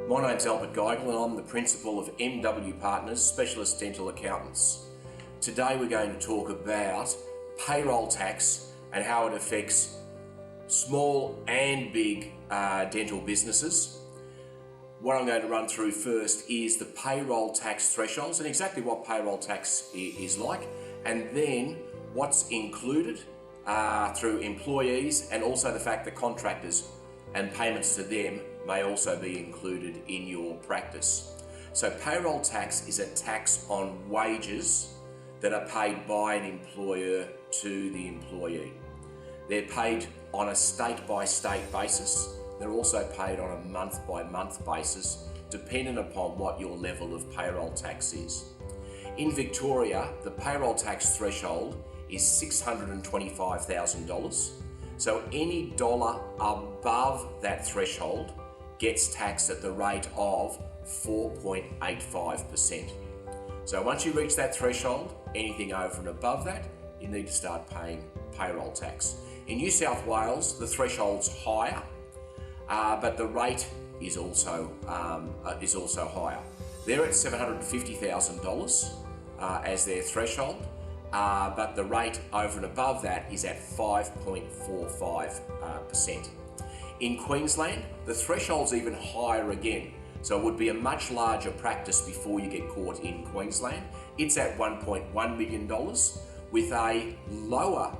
My name's Albert Geigel and I'm the principal of MW Partners, Specialist Dental Accountants. Today we're going to talk about payroll tax and how it affects small and big dental businesses. What I'm going to run through first is the payroll tax thresholds and exactly what payroll tax is like, and then what's included through employees, and also the fact that contractors and payments to them may also be included in your practice. So payroll tax is a tax on wages that are paid by an employer to the employee. They're paid on a state-by-state basis. They're also paid on a month-by-month basis, dependent upon what your level of payroll tax is. In Victoria, the payroll tax threshold is $625,000. So any dollar above that threshold gets taxed at the rate of 4.85%. So once you reach that threshold, anything over and above that, you need to start paying payroll tax. In New South Wales, the threshold's higher, but the rate is also higher. They're at $750,000 as their threshold, but the rate over and above that is at 5.45%. In Queensland, the threshold's even higher again, so it would be a much larger practice before you get caught in Queensland. It's at $1.1 million with a lower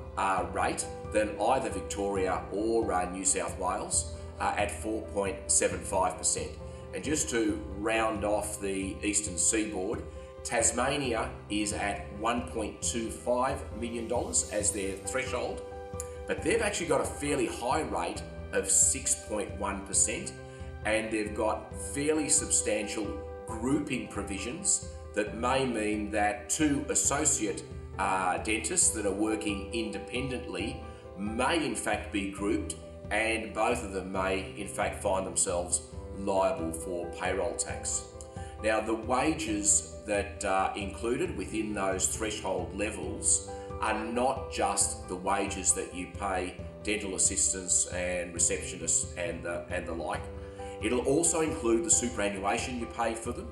rate than either Victoria or New South Wales at 4.75%. And just to round off the eastern seaboard, Tasmania is at $1.25 million as their threshold, but they've actually got a fairly high rate of 6.1%, and they've got fairly substantial grouping provisions that may mean that two associate dentists that are working independently may in fact be grouped, and both of them may in fact find themselves liable for payroll tax. Now, the wages that are included within those threshold levels are not just the wages that you pay dental assistants and receptionists and the like. It'll also include the superannuation you pay for them.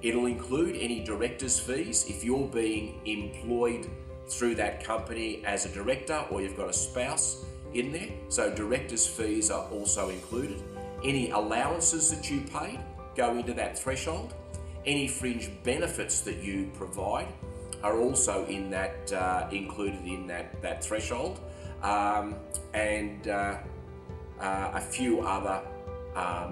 It'll include any director's fees if you're being employed through that company as a director or you've got a spouse in there. So director's fees are also included. Any allowances that you paid go into that threshold. Any fringe benefits that you provide are also in that included in that threshold, and a few other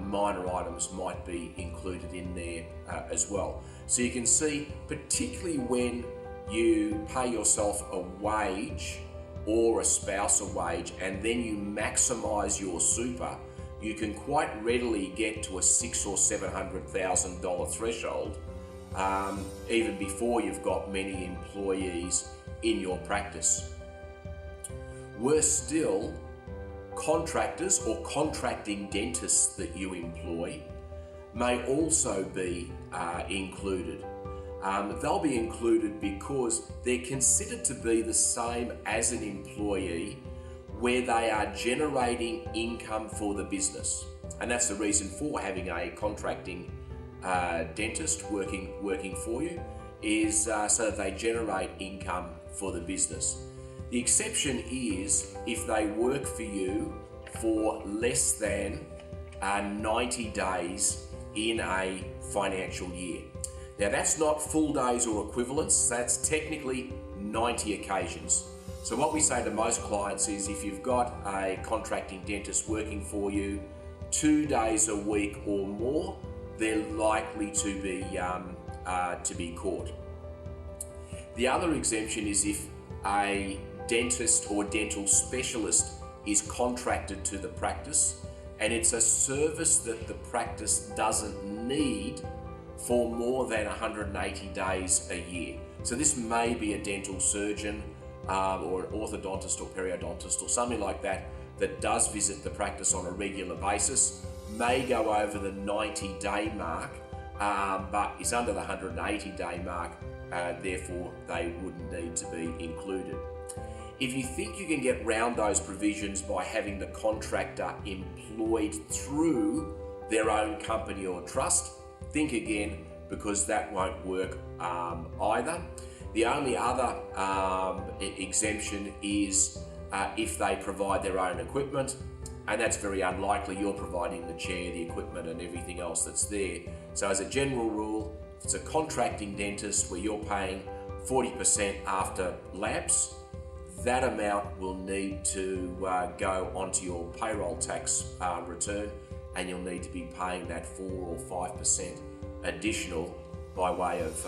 minor items might be included in there as well. So you can see, particularly when you pay yourself a wage or a spouse a wage and then you maximise your super, you can quite readily get to a $600,000 or $700,000 threshold, even before you've got many employees in your practice. Worse still, contractors or contracting dentists that you employ may also be included. They'll be included because they're considered to be the same as an employee, where they are generating income for the business. And that's the reason for having a contracting dentist working for you, is so that they generate income for the business. The exception is if they work for you for less than 90 days in a financial year. Now, that's not full days or equivalents, that's technically 90 occasions. So what we say to most clients is, if you've got a contracting dentist working for you 2 days a week or more, they're likely to be caught. The other exemption is if a dentist or dental specialist is contracted to the practice and it's a service that the practice doesn't need for more than 180 days a year. So this may be a dental surgeon or an orthodontist or periodontist or something like that that does visit the practice on a regular basis, may go over the 90-day mark, but is under the 180-day mark, therefore they wouldn't need to be included. If you think you can get round those provisions by having the contractor employed through their own company or trust, think again, because that won't work either. The only other exemption is if they provide their own equipment, and that's very unlikely. You're providing the chair, the equipment and everything else that's there. So as a general rule, if it's a contracting dentist where you're paying 40% after lapse, that amount will need to go onto your payroll tax return, and you'll need to be paying that 4 or 5% additional by way of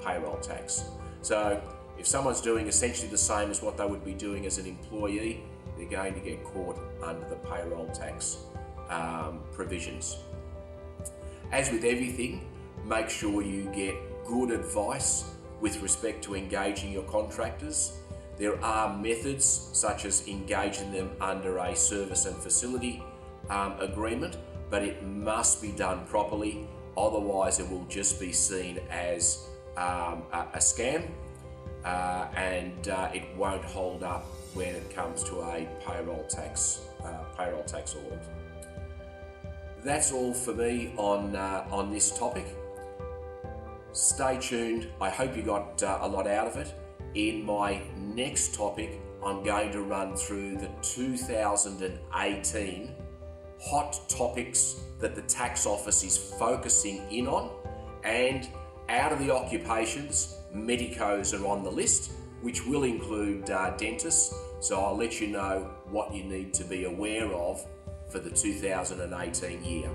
payroll tax. So if someone's doing essentially the same as what they would be doing as an employee, they're going to get caught under the payroll tax provisions. As with everything, make sure you get good advice with respect to engaging your contractors. There are methods such as engaging them under a service and facility agreement, but it must be done properly, otherwise it will just be seen as a scam and it won't hold up when it comes to a payroll tax audit. That's all for me on this topic. Stay tuned. I hope you got a lot out of it. In my next topic, I'm going to run through the 2018 hot topics that the tax office is focusing in on, and out of the occupations, medicos are on the list, which will include dentists. So I'll let you know what you need to be aware of for the 2018 year.